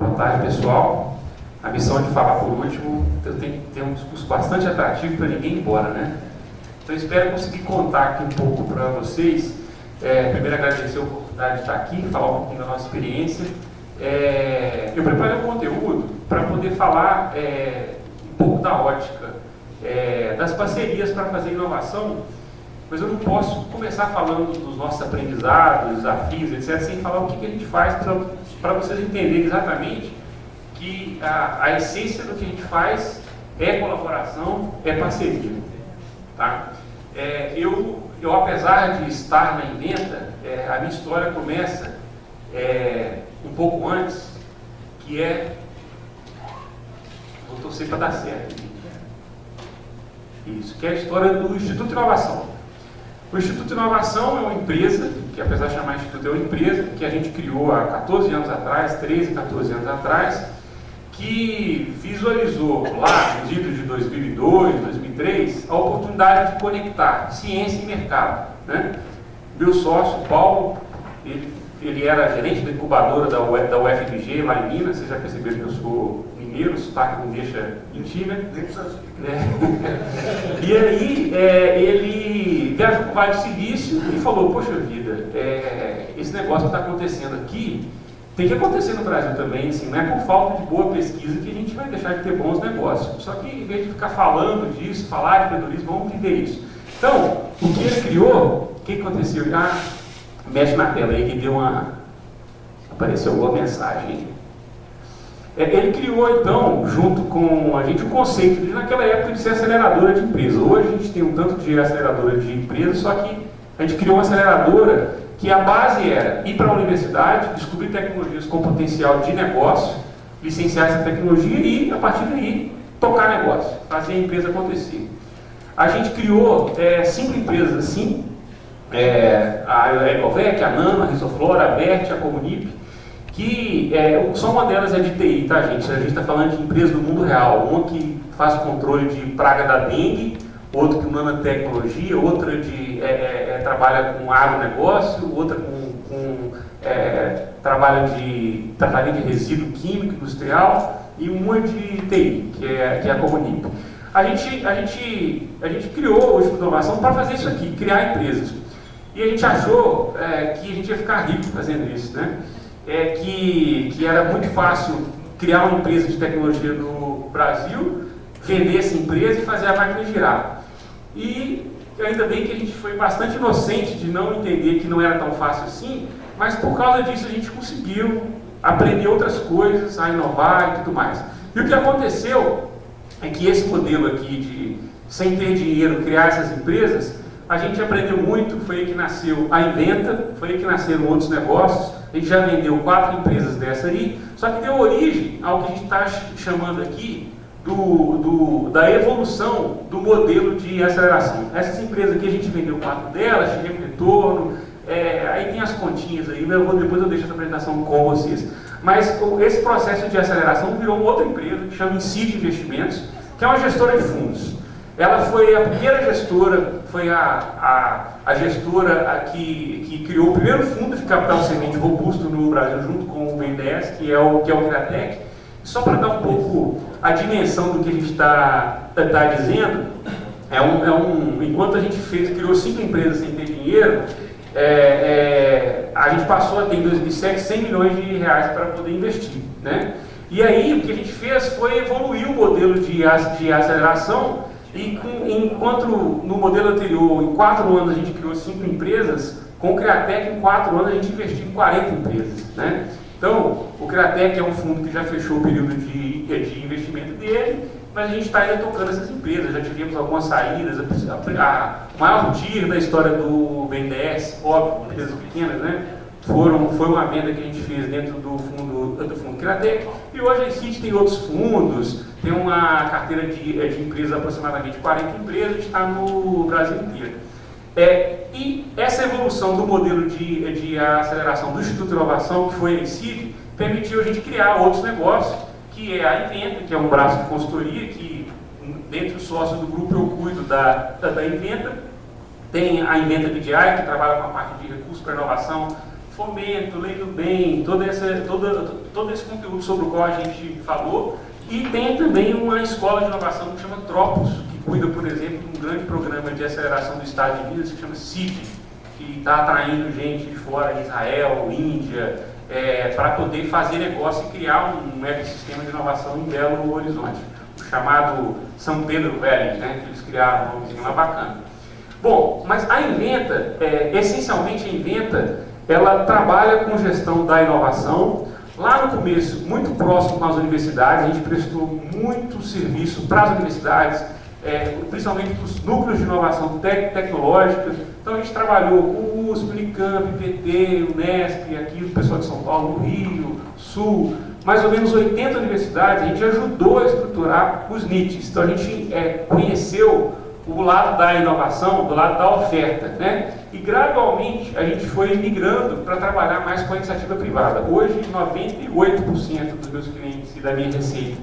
Boa tarde, pessoal. A missão de falar por último, eu tenho que ter um discurso bastante atrativo para ninguém ir embora, né? Então, eu espero conseguir contar aqui um pouco para vocês. Primeiro, agradecer a oportunidade de estar aqui, falar um pouquinho da nossa experiência. Eu preparei um conteúdo para poder falar um pouco da ótica, das parcerias para fazer inovação, mas eu não posso começar falando dos nossos aprendizados, desafios, etc., sem falar o que a gente faz para vocês entenderem exatamente que a essência do que a gente faz é colaboração, é parceria. Tá? Eu, apesar de estar na Inventa, a minha história começa um pouco antes, que vou torcer para dar certo. Isso, que é a história do Instituto de Inovação. O Instituto de Inovação é uma empresa, que apesar de chamar Instituto, é uma empresa que a gente criou há 14 anos atrás, 13, 14 anos atrás, que visualizou lá nos idos de 2002, 2003, a oportunidade de conectar ciência e mercado. Né? Meu sócio, Paulo, ele era gerente da incubadora da UFMG, lá em Minas. Vocês já perceberam que eu sou mineiro, o sotaque não deixa mentir, né? E aí, ele viajou para o Vale do Silício e falou: poxa vida, esse negócio que está acontecendo aqui tem que acontecer no Brasil também. Assim, não é por falta de boa pesquisa que a gente vai deixar de ter bons negócios. Só que, em vez de ficar falando disso, falar de empreendedorismo, vamos entender isso. Então, o que ele criou, o que aconteceu? Mexe na tela aí que apareceu uma mensagem. Ele criou, então, junto com a gente, o conceito de, naquela época, de ser aceleradora de empresa. Hoje a gente tem um tanto de aceleradora de empresa, só que a gente criou uma aceleradora que a base era ir para a universidade, descobrir tecnologias com potencial de negócio, licenciar essa tecnologia e, a partir daí, tocar negócio, fazer a empresa acontecer. A gente criou 5 empresas assim, a Ecovec, a Nano, a Risoflora, a Vert, a Comunip, que só uma delas é de TI, tá, gente? A gente está falando de empresas do mundo real. Uma que faz controle de praga da dengue, outra com nanotecnologia, outra trabalha com agronegócio, outra trabalha de tratamento de resíduo químico industrial, e uma de TI, que é a Comunip. A gente criou o Instituto de Inovação para fazer isso aqui, criar empresas. E a gente achou que a gente ia ficar rico fazendo isso, né? Que era muito fácil criar uma empresa de tecnologia no Brasil, vender essa empresa e fazer a máquina girar. E ainda bem que a gente foi bastante inocente de não entender que não era tão fácil assim, mas por causa disso a gente conseguiu aprender outras coisas, a inovar e tudo mais. E o que aconteceu é que esse modelo aqui de, sem ter dinheiro, criar essas empresas, a gente aprendeu muito. Foi aí que nasceu a Inventa, foi aí que nasceram outros negócios. A gente já vendeu 4 empresas dessa aí, só que deu origem ao que a gente está chamando aqui da evolução do modelo de aceleração. Essas empresas aqui a gente vendeu 4 delas, tivemos retorno, aí tem as continhas aí, depois eu deixo essa apresentação com vocês. Mas esse processo de aceleração virou uma outra empresa que chama Incide Investimentos, que é uma gestora de fundos. Ela foi a primeira gestora, foi a gestora que criou o primeiro fundo de capital semente robusto no Brasil, junto com o BNDES, que é o Criatec. Só para dar um pouco a dimensão do que a gente está dizendo, enquanto a gente criou 5 empresas sem ter dinheiro, a gente passou a ter em 2007 100 milhões de reais para poder investir, né? E aí o que a gente fez foi evoluir o modelo de aceleração. E enquanto no modelo anterior, em 4 anos a gente criou 5 empresas, com o Criatec em 4 anos a gente investiu em 40 empresas, né? Então, o Criatec é um fundo que já fechou o período de investimento dele, mas a gente está ainda tocando essas empresas. Já tivemos algumas saídas, a maior TIR da história do BNDES, óbvio, empresas pequenas, né? Foi uma venda que a gente fez dentro do fundo Criatec, e hoje a Incide tem outros fundos, tem uma carteira de empresas, aproximadamente 40 empresas, que está no Brasil inteiro. E essa evolução do modelo de aceleração do Instituto de Inovação, que foi a Incide, permitiu a gente criar outros negócios, que é a Inventa, que é um braço de consultoria, que dentro dos sócios do grupo eu cuido da Inventa. Tem a Inventa BDI, que trabalha com a parte de recursos para inovação fomento, lei do bem, todo esse conteúdo sobre o qual a gente falou. E tem também uma escola de inovação que chama Tropos, que cuida, por exemplo, de um grande programa de aceleração do estado de Minas que chama CID, que está atraindo gente de fora, Israel, Índia, para poder fazer negócio e criar um ecossistema de inovação em Belo Horizonte, o chamado São Pedro Valley, né, que eles criaram, um nomezinho lá bacana. Bom, mas a Inventa, essencialmente a Inventa, ela trabalha com gestão da inovação. Lá no começo, muito próximo com as universidades, a gente prestou muito serviço para as universidades, principalmente para os núcleos de inovação tecnológica. Então a gente trabalhou com o USP, Unicamp, PT, Unesp, aqui o pessoal de São Paulo, no Rio, Sul, mais ou menos 80 universidades. A gente ajudou a estruturar os NITs. Então a gente conheceu o lado da inovação, do lado da oferta, né? E gradualmente a gente foi migrando para trabalhar mais com a iniciativa privada. Hoje, 98% dos meus clientes e da minha receita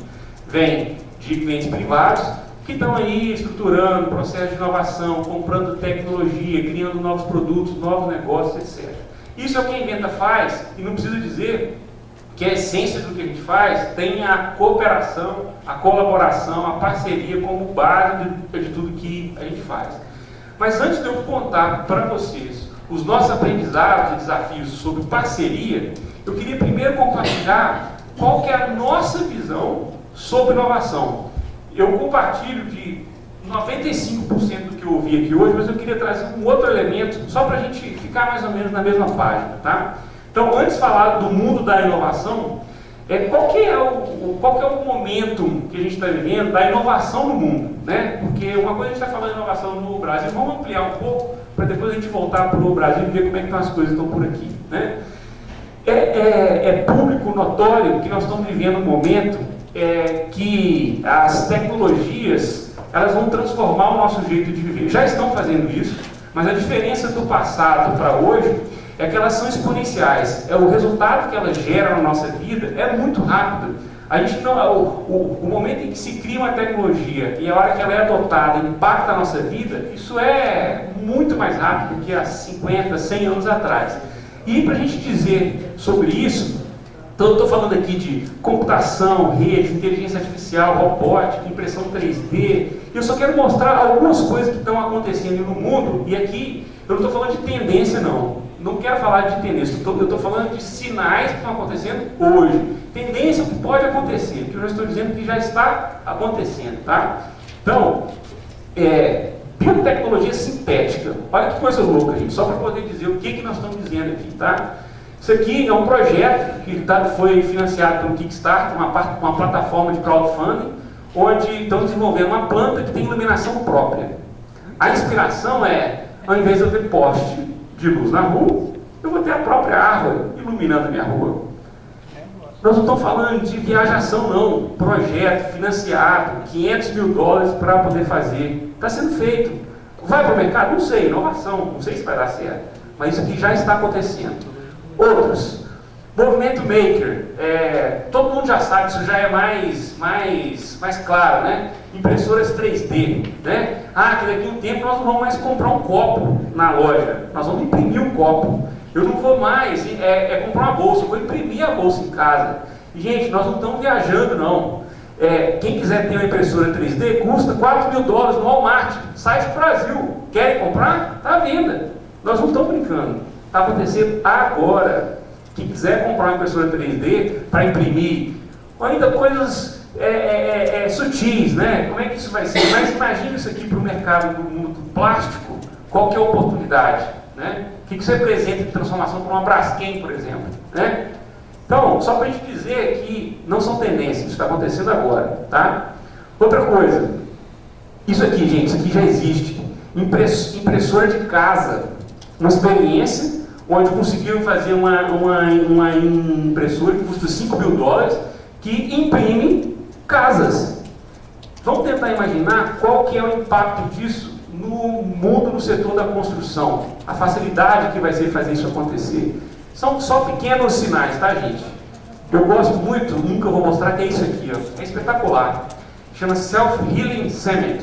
vem de clientes privados que estão aí estruturando processo de inovação, comprando tecnologia, criando novos produtos, novos negócios, etc. Isso é o que a Inventa faz, e não precisa dizer que a essência do que a gente faz tem a cooperação, a colaboração, a parceria como base de tudo que a gente faz. Mas antes de eu contar para vocês os nossos aprendizados e desafios sobre parceria, eu queria primeiro compartilhar qual que é a nossa visão sobre inovação. Eu compartilho de 95% do que eu ouvi aqui hoje, mas eu queria trazer um outro elemento só para a gente ficar mais ou menos na mesma página, tá? Então, antes de falar do mundo da inovação, qual que é o momento que a gente está vivendo da inovação no mundo, né? Porque uma coisa a gente está falando de inovação no Brasil, vamos ampliar um pouco para depois a gente voltar para o Brasil e ver como é que estão as coisas estão por aqui, né? É público, notório, que nós estamos vivendo um momento que as tecnologias elas vão transformar o nosso jeito de viver. Já estão fazendo isso, mas a diferença do passado para hoje é que elas são exponenciais. O resultado que elas geram na nossa vida é muito rápido. A gente não, o momento em que se cria uma tecnologia e a hora que ela é adotada e impacta a nossa vida, isso é muito mais rápido do que há 50, 100 anos atrás. E para a gente dizer sobre isso, então eu estou falando aqui de computação, rede, inteligência artificial, robótica, impressão 3D, e eu só quero mostrar algumas coisas que estão acontecendo no mundo, e aqui eu não estou falando de tendência não. Não quero falar de tendência, eu estou falando de sinais que estão acontecendo hoje. Tendência que pode acontecer, que eu já estou dizendo que já está acontecendo, tá? Então, biotecnologia sintética. Olha que coisa louca, gente, só para poder dizer o que nós estamos dizendo aqui, tá? Isso aqui é um projeto que foi financiado pelo Kickstarter, uma plataforma de crowdfunding, onde estão desenvolvendo uma planta que tem iluminação própria. A inspiração ao invés de eu ter poste de luz na rua, eu vou ter a própria árvore iluminando a minha rua. Nós não estamos falando de viajação não, projeto financiado, $500 mil para poder fazer. Está sendo feito. Vai para o mercado? Não sei, inovação, não sei se vai dar certo, mas isso aqui já está acontecendo. Outros, movimento maker, todo mundo já sabe, isso já é mais claro, né? Impressoras 3D, né? Que daqui a um tempo nós não vamos mais comprar um copo na loja, nós vamos imprimir um copo. Eu não vou mais comprar uma bolsa, eu vou imprimir a bolsa em casa. E, gente, nós não estamos viajando não. Quem quiser ter uma impressora 3D custa $4 mil no Walmart, sai do Brasil. Querem comprar? Está à venda. Nós não estamos brincando, está acontecendo agora. Quem quiser comprar uma impressora 3D para imprimir, ainda coisas sutis, né? Como é que isso vai ser? Mas imagina isso aqui para o mercado do mundo do plástico, qual que é a oportunidade, né? O que isso representa de transformação para uma Braskem, por exemplo, né? Então, só para a gente dizer que não são tendências, isso está acontecendo agora, tá? Outra coisa, isso aqui, gente, isso aqui já existe. Impressora de casa, uma experiência onde conseguiram fazer uma impressora que custa $5 mil, que imprime casas. Vamos tentar imaginar qual que é o impacto disso no mundo, no setor da construção. A facilidade que vai ser fazer isso acontecer. São só pequenos sinais, tá, gente? Eu gosto muito, nunca vou mostrar, que é isso aqui, ó. É espetacular. Chama Self Healing Cement.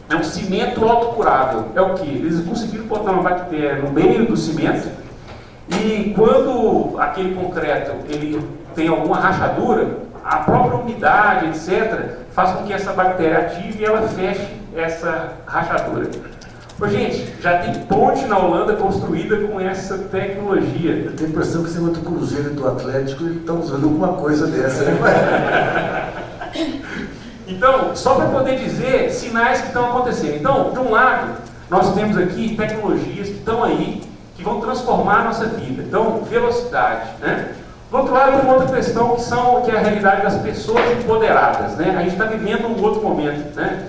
É um cimento autocurável. É o que? Eles conseguiram botar uma bactéria no meio do cimento e quando aquele concreto ele tem alguma rachadura, a própria umidade, etc., faz com que essa bactéria ative e ela feche essa rachadura. Ô, gente, já tem ponte na Holanda construída com essa tecnologia. Eu tenho a impressão que esse outro cruzeiro do Atlético está usando alguma coisa dessa, né? Então, só para poder dizer sinais que estão acontecendo. Então, de um lado, nós temos aqui tecnologias que estão aí, que vão transformar a nossa vida. Então, velocidade, né? Do outro lado, tem uma outra questão que é a realidade das pessoas empoderadas, né? A gente está vivendo um outro momento, né?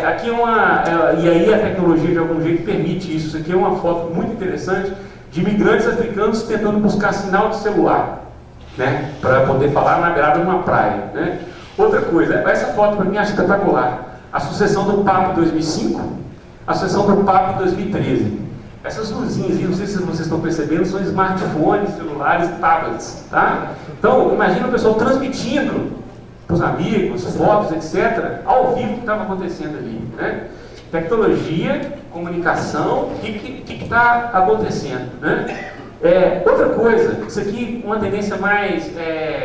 Aqui e aí a tecnologia de algum jeito permite isso. Isso aqui é uma foto muito interessante de imigrantes africanos tentando buscar sinal de celular, né? Para poder falar na grada de uma praia, né? Outra coisa, essa foto para mim é espetacular. A sucessão do Papa em 2005, a sucessão do Papa em 2013. Essas luzinhas, não sei se vocês estão percebendo, são smartphones, celulares e tablets, tá? Então, imagina o pessoal transmitindo para os amigos, fotos, etc., ao vivo o que estava acontecendo ali, né? Tecnologia, comunicação, o que está acontecendo, né? Outra coisa, isso aqui uma tendência mais,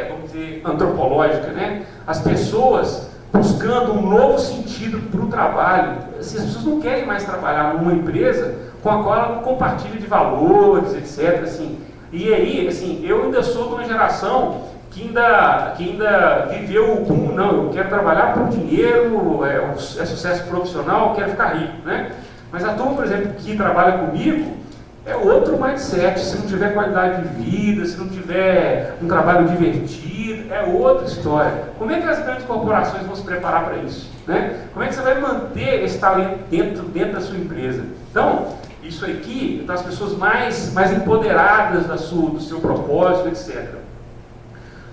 vamos dizer, antropológica, né? As pessoas buscando um novo sentido para o trabalho. Assim, as pessoas não querem mais trabalhar numa empresa com a qual ela não compartilha de valores, etc. Assim. E aí, assim, eu ainda sou de uma geração que ainda viveu o boom, não, eu quero trabalhar por dinheiro, é sucesso profissional, eu quero ficar rico, né? Mas a turma, por exemplo, que trabalha comigo, é outro mindset. Se não tiver qualidade de vida, se não tiver um trabalho divertido, é outra história. Como é que as grandes corporações vão se preparar para isso, né? Como é que você vai manter esse talento dentro da sua empresa? Então, isso aqui, das pessoas mais empoderadas do seu propósito, etc.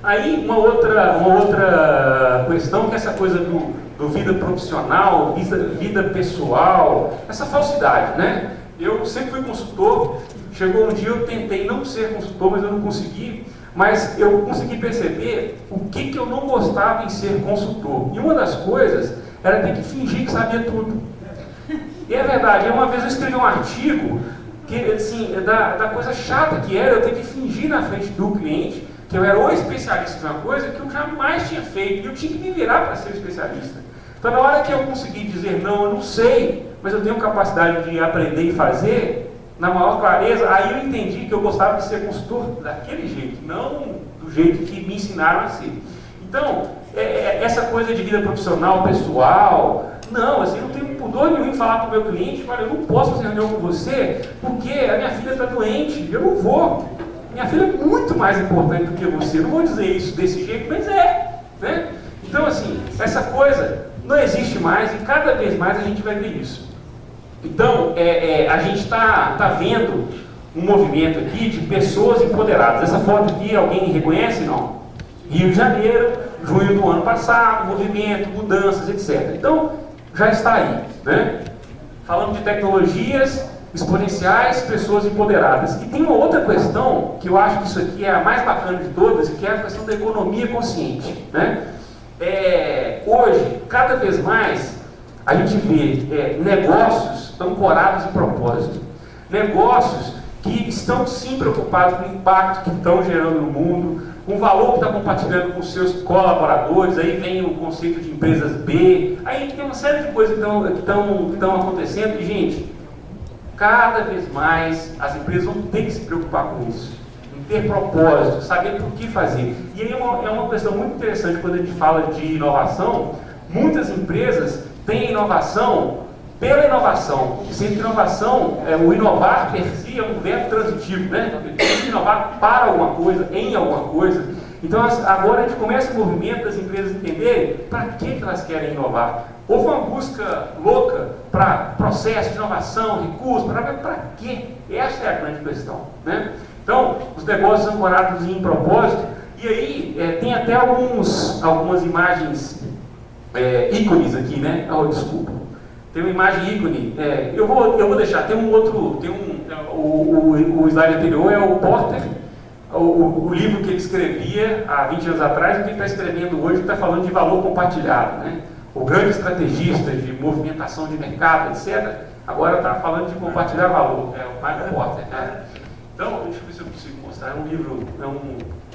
Aí, uma outra questão, que é essa coisa do vida profissional, vida pessoal, essa falsidade, né? Eu sempre fui consultor, chegou um dia eu tentei não ser consultor, mas eu não consegui, mas eu consegui perceber o que eu não gostava em ser consultor. E uma das coisas era ter que fingir que sabia tudo. E é verdade, uma vez eu escrevi um artigo, que, assim, da coisa chata que era eu ter que fingir na frente do cliente que eu era o especialista de uma coisa que eu jamais tinha feito, e eu tinha que me virar para ser especialista. Então, na hora que eu consegui dizer, não, eu não sei, mas eu tenho capacidade de aprender e fazer, na maior clareza, aí eu entendi que eu gostava de ser consultor daquele jeito, não do jeito que me ensinaram a ser. Então, essa coisa de vida profissional, pessoal, não, assim, eu não tenho pudor nenhum em falar para o meu cliente, olha, eu não posso fazer reunião com você, porque a minha filha está doente, eu não vou. Minha filha é muito mais importante do que você. Eu não vou dizer isso desse jeito, mas né? Então, assim, essa coisa não existe mais e cada vez mais a gente vai ver isso. Então, a gente está vendo um movimento aqui de pessoas empoderadas. Essa foto aqui, alguém reconhece? Não? Rio de Janeiro, junho do ano passado, movimento, mudanças, etc. Então, já está aí, né? Falando de tecnologias exponenciais, pessoas empoderadas. E tem uma outra questão, que eu acho que isso aqui é a mais bacana de todas, que é a questão da economia consciente, né? Hoje, cada vez mais, a gente vê negócios ancorados em propósito. Negócios que estão sim preocupados com o impacto que estão gerando no mundo, com o valor que está compartilhando com os seus colaboradores. Aí vem o conceito de empresas B, aí tem uma série de coisas que estão acontecendo. E, gente, cada vez mais as empresas vão ter que se preocupar com isso, em ter propósito, saber por que fazer. E aí é uma questão muito interessante quando a gente fala de inovação. Muitas empresas têm inovação pela inovação, sendo que inovação, o inovar per si é um verbo transitivo, né? Tem que inovar para alguma coisa, em alguma coisa. Então agora a gente começa o movimento das empresas entenderem para que elas querem inovar. Houve uma busca louca para processo de inovação, recursos, para quê? Essa é a grande questão, né? Então, os negócios ancorados em propósito, e aí tem até algumas imagens, ícones aqui, né? Oh, desculpa. Tem uma imagem ícone, eu vou deixar, o slide anterior é o Porter, o livro que ele escrevia há 20 anos atrás, e o que ele está escrevendo hoje, que está falando de valor compartilhado, né? o grande estrategista de movimentação de mercado, etc., agora está falando de compartilhar valor, o Michael Porter. Né? Então, deixa eu ver se eu consigo mostrar, é um livro,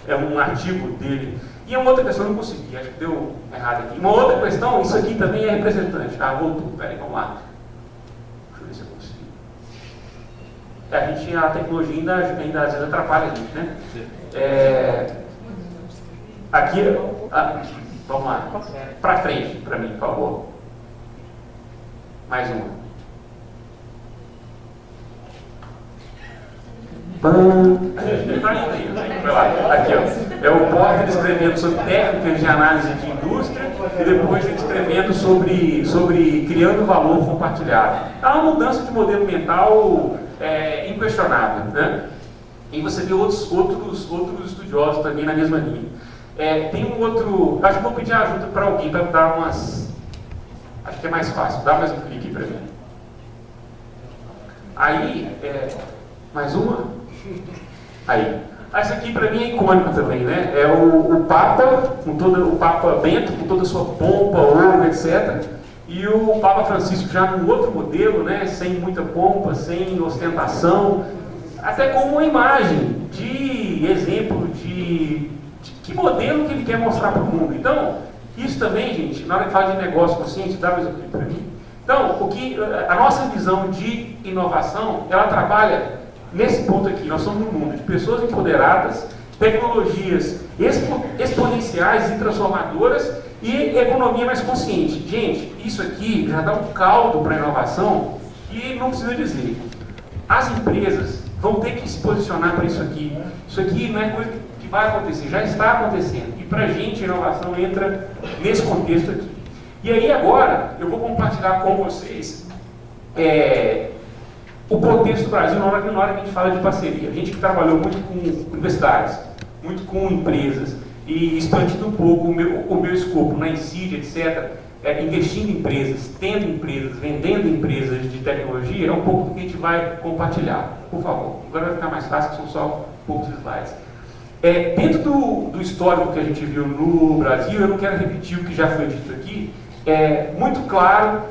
é um artigo dele. E uma outra questão, eu não consegui, acho que deu errado aqui. Uma outra questão, isso aqui também é representante. Voltou, peraí, vamos lá. Deixa eu ver se eu consigo. A gente, a tecnologia ainda às vezes atrapalha a gente, né? Aqui, vamos lá, para frente, para mim, por favor. Mais uma. Aqui, ó. É o Porter escrevendo sobre técnicas de análise de indústria e depois ele escrevendo sobre criando valor compartilhado. É uma mudança de modelo mental inquestionável, né? E você vê outros estudiosos também na mesma linha. Tem um outro, acho que vou pedir ajuda para alguém para dar umas, acho que é mais fácil, dá mais um clique para mim. Aí, mais uma? Aí. Essa aqui para mim é icônica também, né? É o Papa, o Papa Bento, com toda a sua pompa, ouro, etc. E o Papa Francisco já num outro modelo, né? Sem muita pompa, sem ostentação, até como uma imagem de exemplo de que modelo que ele quer mostrar para o mundo. Então, isso também, gente, na hora que fala de negócio consciente, dá mais um clique para mim. Então, a nossa visão de inovação, ela trabalha nesse ponto aqui. Nós somos um mundo de pessoas empoderadas, tecnologias exponenciais e transformadoras e economia mais consciente. Gente, isso aqui já dá um caldo para a inovação e não precisa dizer. As empresas vão ter que se posicionar para isso aqui. Isso aqui não é coisa que vai acontecer, já está acontecendo. E para a gente a inovação entra nesse contexto aqui. E aí agora eu vou compartilhar com vocês o contexto do Brasil na hora que a gente fala de parceria. A gente que trabalhou muito com universidades, muito com empresas, e expandindo um pouco o meu escopo na Incide, etc., investindo em empresas, tendo empresas, vendendo empresas de tecnologia, é um pouco do que a gente vai compartilhar. Por favor, agora vai ficar mais fácil, que são só poucos slides. Dentro do histórico que a gente viu no Brasil, eu não quero repetir o que já foi dito aqui, muito claro,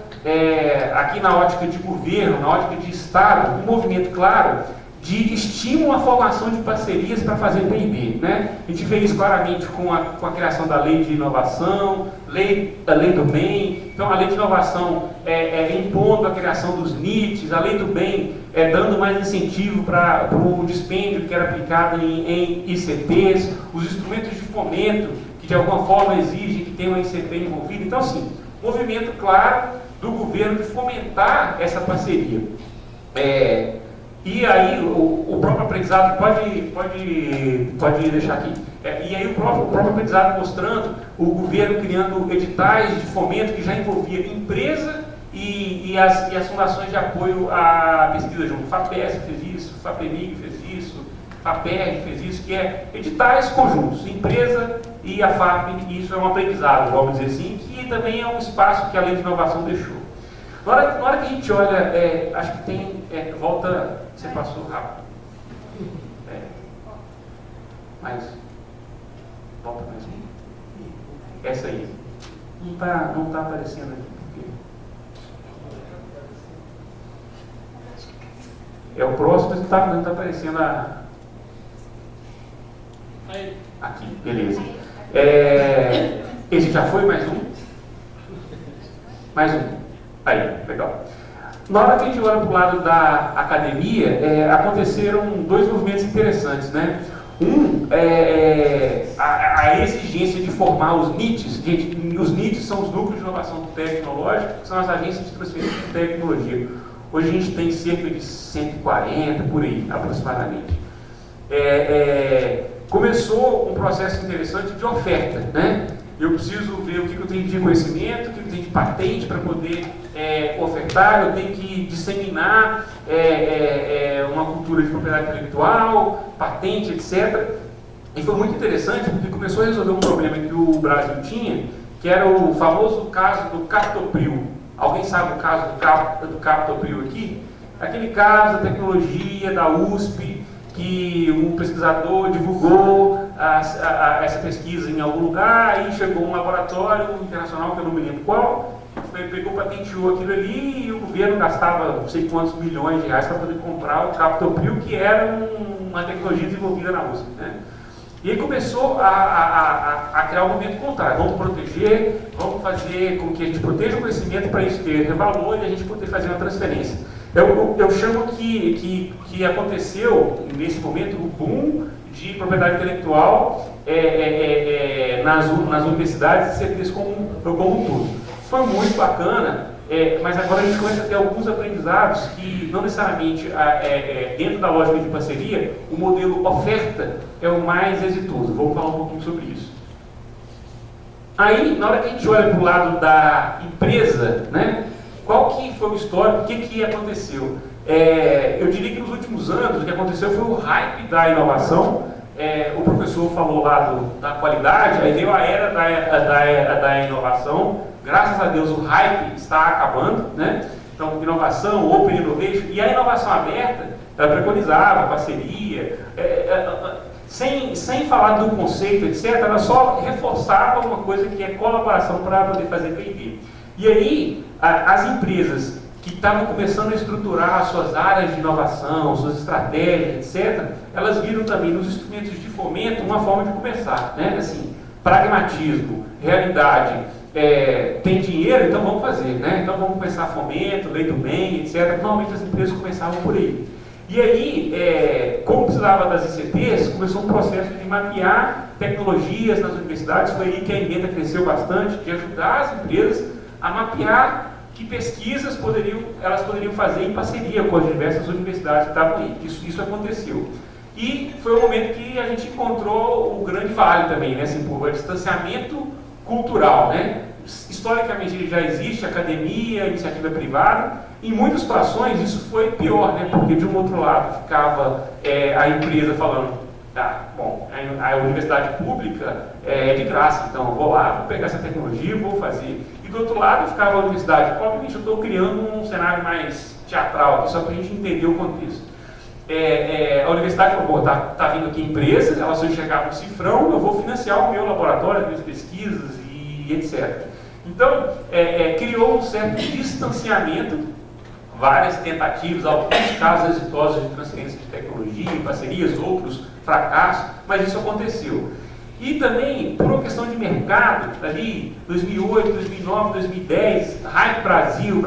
aqui na ótica de governo, na ótica de Estado, um movimento claro de estímulo à formação de parcerias para fazer P&D, né? A gente vê isso claramente com a criação da lei de inovação, a lei do bem. Então a lei de inovação impondo a criação dos NITs, a lei do bem dando mais incentivo para o dispêndio que era aplicado em ICTs, os instrumentos de fomento que de alguma forma exigem que tenha uma ICT envolvida. Então assim, movimento claro do governo de fomentar essa parceria. E aí o próprio aprendizado, pode deixar aqui, e aí o próprio aprendizado mostrando o governo criando editais de fomento que já envolvia empresa e as fundações de apoio à pesquisa junto. FAPES fez isso, FAPEMIG fez isso, FAPERJ fez isso, que editais conjuntos, empresa e a FAP, e isso é um aprendizado, vamos dizer assim, que também é um espaço que a lei de inovação deixou. Na hora que a gente olha, acho que tem, volta, você passou rápido, mas, volta mais um, essa aí, não tá aparecendo aqui, porque é o próximo, mas não tá aparecendo aqui, beleza. Esse já foi, mais um? Mais um. Aí, legal. Na hora que a gente olha para o lado da academia, aconteceram dois movimentos interessantes, né? Um a exigência de formar os NITs. Gente, os NITs são os núcleos de inovação tecnológica, que são as agências de transferência de tecnologia. Hoje a gente tem cerca de 140, por aí, aproximadamente. Começou um processo interessante de oferta, né? Eu preciso ver o que eu tenho de conhecimento, o que eu tenho de patente para poder ofertar, eu tenho que disseminar uma cultura de propriedade intelectual, patente, etc. E foi muito interessante porque começou a resolver um problema que o Brasil tinha, que era o famoso caso do Captopril. Alguém sabe o caso do Captopril aqui? Aquele caso da tecnologia da USP, que um pesquisador divulgou essa pesquisa em algum lugar, aí chegou um laboratório internacional, que eu não me lembro qual, pegou, patenteou aquilo ali e o governo gastava não sei quantos milhões de reais para poder comprar o Captopril, que era uma tecnologia desenvolvida na USP, né? E aí começou a criar um movimento contrário. Vamos proteger, vamos fazer com que a gente proteja o conhecimento para isso ter valor e a gente poder fazer uma transferência. Eu chamo que aconteceu, nesse momento, o boom de propriedade intelectual nas universidades e CPs como um todo. Foi muito bacana, mas agora a gente começa a ter alguns aprendizados que não necessariamente, dentro da lógica de parceria, o modelo oferta é o mais exitoso. Vou falar um pouquinho sobre isso. Aí, na hora que a gente olha para o lado da empresa, né, qual que foi o histórico, o que aconteceu? Eu diria que nos últimos anos o que aconteceu foi o hype da inovação. O professor falou lá da qualidade, aí veio a era da inovação. Graças a Deus o hype está acabando, né? Então, inovação, open innovation, e a inovação aberta, ela preconizava parceria, sem falar do conceito, etc., ela só reforçava uma coisa que é colaboração para poder fazer P&D. E aí, as empresas que estavam começando a estruturar suas áreas de inovação, suas estratégias, etc., elas viram também nos instrumentos de fomento uma forma de começar, né? Assim, pragmatismo, realidade, tem dinheiro, então vamos fazer, né? Então vamos começar fomento, lei do bem, etc. Normalmente as empresas começavam por aí. E aí, como precisava das ICTs, começou um processo de mapear tecnologias nas universidades. Foi aí que a Inventa cresceu bastante, de ajudar as empresas a mapear que pesquisas elas poderiam fazer em parceria com as diversas universidades que estavam aí. Isso aconteceu. E foi o momento que a gente encontrou o grande vale também, né? Assim, por distanciamento cultural, né? Historicamente ele já existe, academia, iniciativa privada. Em muitas situações isso foi pior, né? Porque de um outro lado ficava a empresa falando, a universidade pública é de graça, então eu vou lá, vou pegar essa tecnologia e vou fazer. E do outro lado ficava a universidade. Obviamente eu estou criando um cenário mais teatral aqui, só para a gente entender o contexto. A universidade falou, tá vindo aqui empresa, ela só enxergava um cifrão, eu vou financiar o meu laboratório, as minhas pesquisas e etc. Então, criou um certo distanciamento, várias tentativas, alguns casos exitosos de transferência de tecnologia, parcerias, outros fracassos, mas isso aconteceu. E também, por uma questão de mercado, ali, 2008, 2009, 2010, hype Brasil,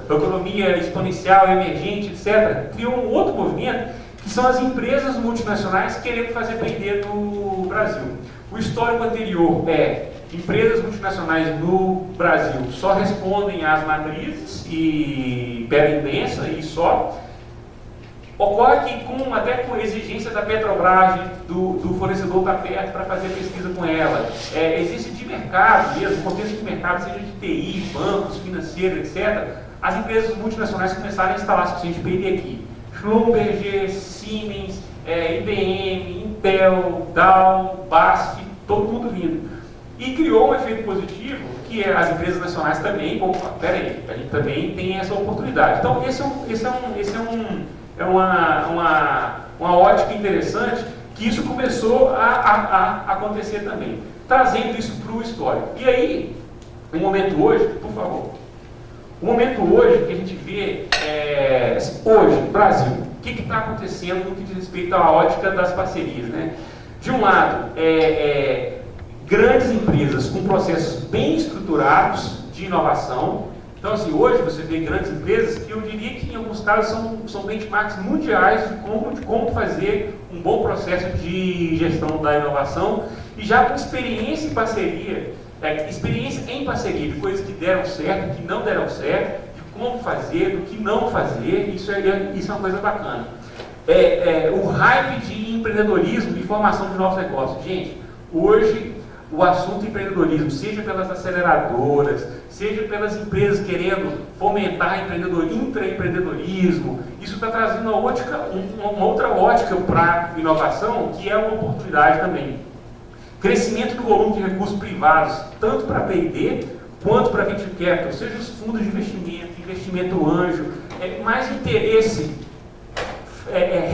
economia exponencial, emergente, etc., criou um outro movimento, que são as empresas multinacionais querendo fazer P&D no Brasil. O histórico anterior empresas multinacionais no Brasil só respondem às matrizes e pedem benção e só. Ocorre que até com exigência da Petrobras, do fornecedor estar perto para fazer pesquisa com ela, existe de mercado mesmo, contexto de mercado, seja de TI, bancos, financeiros, etc., as empresas multinacionais começaram a instalar soluções de P&D aqui. Schlumberger, Siemens, IBM, Intel, Dow, BASF, todo mundo vindo. E criou um efeito positivo, que as empresas nacionais também, peraí, a gente também tem essa oportunidade. Então, é uma ótica interessante, que isso começou a acontecer também, trazendo isso para o histórico. E aí, o momento hoje, por favor, o momento hoje que a gente vê, hoje, Brasil, o que está acontecendo no que diz respeito à ótica das parcerias, né? De um lado, grandes empresas com processos bem estruturados de inovação. Então, assim, hoje você vê grandes empresas que eu diria que em alguns casos são benchmarks mundiais de como fazer um bom processo de gestão da inovação e já com experiência em parceria, de coisas que deram certo, que não deram certo, de como fazer, do que não fazer, isso é uma coisa bacana. O hype de empreendedorismo e formação de novos negócios. Gente, hoje o assunto empreendedorismo, seja pelas aceleradoras, seja pelas empresas querendo fomentar intraempreendedorismo, isso está trazendo uma outra ótica para a inovação, que é uma oportunidade também. Crescimento do volume de recursos privados, tanto para P&D quanto para venture capital, seja os fundos de investimento, investimento anjo, mais interesse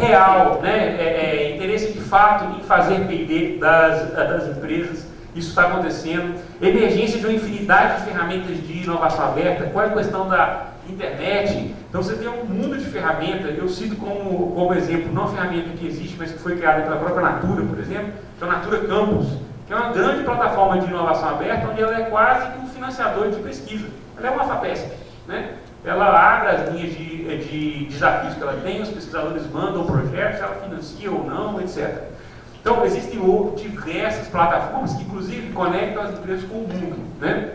real, né? Interesse de fato em fazer P&D das empresas. Isso está acontecendo. Emergência de uma infinidade de ferramentas de inovação aberta. Qual é a questão da internet? Então você tem um mundo de ferramentas. Eu cito como exemplo, não a ferramenta que existe, mas que foi criada pela própria Natura, por exemplo, que é a Natura Campus, que é uma grande plataforma de inovação aberta, onde ela é quase que um financiador de pesquisa. Ela é uma FAPESP, né? Ela abre as linhas de desafios que ela tem, os pesquisadores mandam projetos, ela financia ou não, etc. Então, existem diversas plataformas que, inclusive, conectam as empresas com o mundo, né?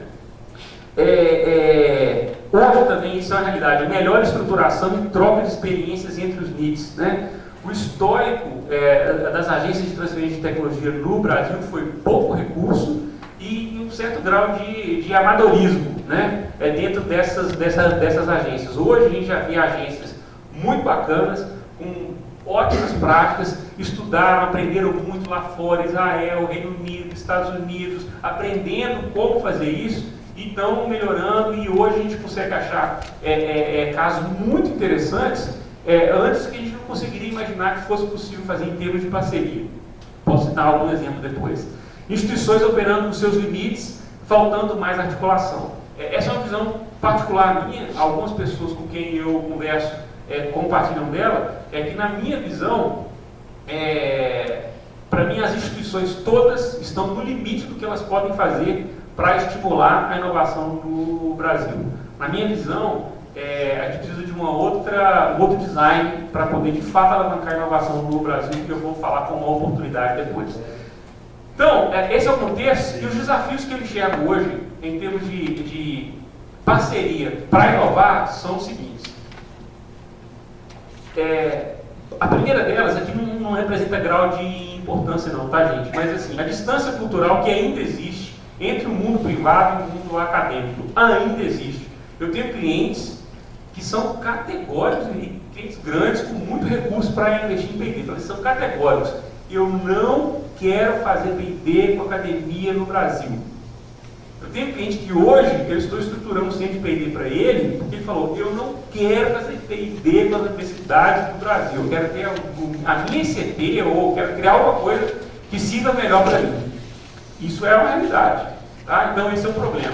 Hoje também isso é uma realidade, a melhor estruturação e troca de experiências entre os NITs, né? O histórico das agências de transferência de tecnologia no Brasil foi pouco recurso e um certo grau de amadorismo, né? Dentro dessas agências. Hoje a gente já vê agências muito bacanas, com ótimas práticas, estudaram, aprenderam muito lá fora, Israel, Reino Unido, Estados Unidos, aprendendo como fazer isso e estão melhorando, e hoje a gente consegue achar casos muito interessantes, antes que a gente não conseguiria imaginar que fosse possível fazer em termos de parceria. Posso citar algum exemplo depois. Instituições operando nos seus limites, faltando mais articulação. Essa é uma visão particular minha, algumas pessoas com quem eu converso compartilham dela, é que na minha visão, para mim as instituições todas estão no limite do que elas podem fazer para estimular a inovação no Brasil. Na minha visão, a gente precisa de um outro design para poder de fato alavancar a inovação no Brasil, que eu vou falar como uma oportunidade depois. Então, esse é o contexto e os desafios que eu enxergo hoje, em termos de parceria para inovar, são os seguintes. A primeira delas aqui não representa grau de importância não, tá gente? Mas assim, a distância cultural que ainda existe entre o mundo privado e o mundo acadêmico, ainda existe. Eu tenho clientes que são categóricos, clientes grandes com muito recurso para investir em P&D, eles são categóricos. Eu não quero fazer P&D com academia no Brasil. Eu tenho um cliente que hoje eu estou estruturando um centro de P&D para ele, porque ele falou, eu não quero fazer P&D com as universidades do Brasil, eu quero ter a minha ICT ou quero criar alguma coisa que sirva melhor para mim. Isso é uma realidade, tá? Então esse é um problema.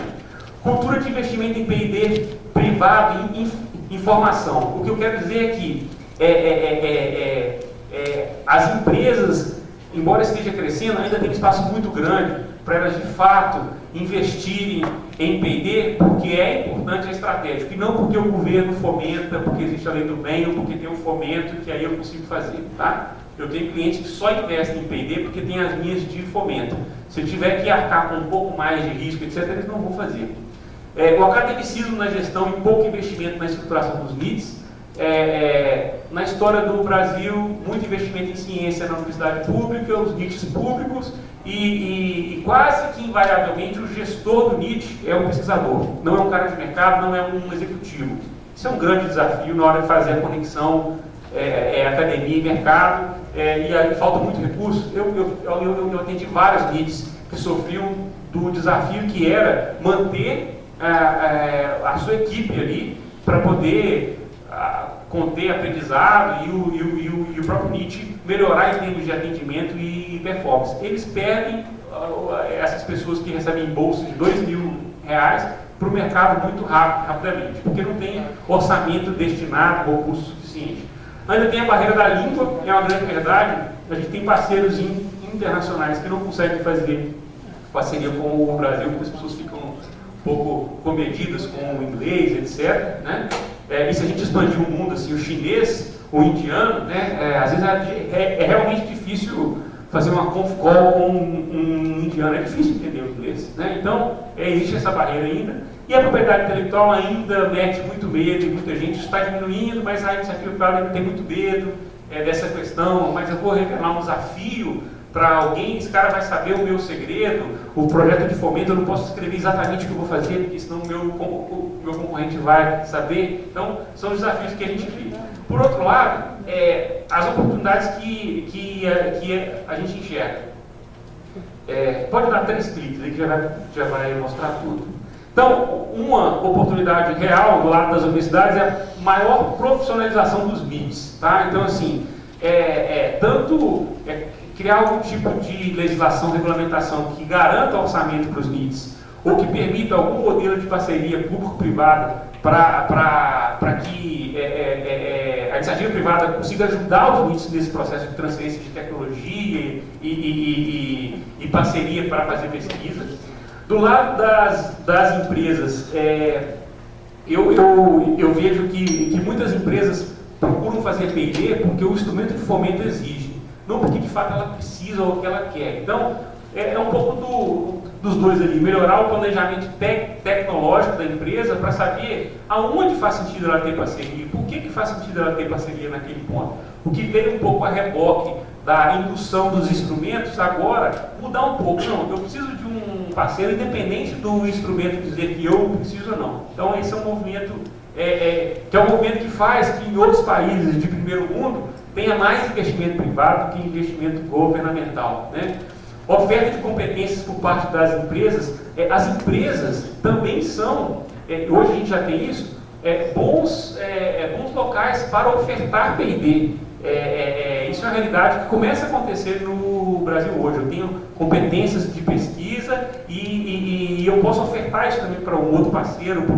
Cultura de investimento em P&D privado em informação. O que eu quero dizer é que as empresas, embora esteja crescendo, ainda tem um espaço muito grande para elas de fato investirem em P&D, porque é importante, é estratégico, e não porque o governo fomenta, porque existe a lei do bem, ou porque tem um fomento que aí eu consigo fazer, tá? Eu tenho clientes que só investem em P&D porque tem as linhas de fomento. Se eu tiver que arcar com um pouco mais de risco, etc., eles não vão fazer. O academicismo na gestão e pouco investimento na estruturação dos NITs. Na história do Brasil, muito investimento em ciência na universidade pública, os NITs públicos, e quase que invariavelmente o gestor do NIT é um pesquisador, não é um cara de mercado, não é um executivo. Isso é um grande desafio na hora de fazer a conexão academia e mercado, e aí falta muito recurso. Eu atendi vários NITs que sofriam do desafio que era manter a sua equipe ali para poder conter aprendizado e o próprio NIT melhorar em termos de atendimento e performance. Eles perdem essas pessoas que recebem bolsa de R$2.000 para o mercado muito rapidamente, porque não tem orçamento destinado ou recurso suficiente. Ainda tem a barreira da língua, é uma grande verdade. A gente tem parceiros internacionais que não conseguem fazer parceria com o Brasil, porque as pessoas ficam um pouco comedidas com o inglês, etc., né? E se a gente expandir o mundo, assim, o chinês, o indiano, né? Às vezes é realmente difícil fazer uma conf call com um indiano, é difícil entender o inglês, né? Então, existe essa barreira ainda. E a propriedade intelectual ainda mete muito medo, e muita gente está diminuindo, mas a iniciativa privada ainda tem muito medo dessa questão, mas eu vou revelar um desafio para alguém, esse cara vai saber o meu segredo, o projeto de fomento, eu não posso escrever exatamente o que eu vou fazer, porque senão o meu concorrente vai saber. Então, são os desafios que a gente vive. Por outro lado, as oportunidades que a gente enxerga. Pode dar 3 cliques aí que já vai mostrar tudo. Então, uma oportunidade real do lado das universidades é a maior profissionalização dos MITs. Tá? Então, assim, criar algum tipo de legislação, regulamentação que garanta orçamento para os NITs, ou que permita algum modelo de parceria público-privada para que a iniciativa privada consiga ajudar os NITs nesse processo de transferência de tecnologia e parceria para fazer pesquisa. Do lado das empresas, eu vejo que muitas empresas procuram fazer P&D porque o instrumento de fomento exige, não porque de fato ela precisa ou que ela quer. Então, é um pouco dos dois ali, melhorar o planejamento tecnológico da empresa para saber aonde faz sentido ela ter parceria, por que faz sentido ela ter parceria naquele ponto. O que veio um pouco a reboque da indução dos instrumentos, agora mudar um pouco. Não, eu preciso de um parceiro independente do instrumento dizer que eu preciso ou não. Então esse é um movimento, que é um movimento que faz que em outros países de primeiro mundo tenha mais investimento privado do que investimento governamental, né? Oferta de competências por parte das empresas. As empresas também são, hoje a gente já tem isso, bons locais para ofertar P&D. Isso é uma realidade que começa a acontecer no Brasil hoje. Eu tenho competências de pesquisa e eu posso ofertar isso também para um outro parceiro, para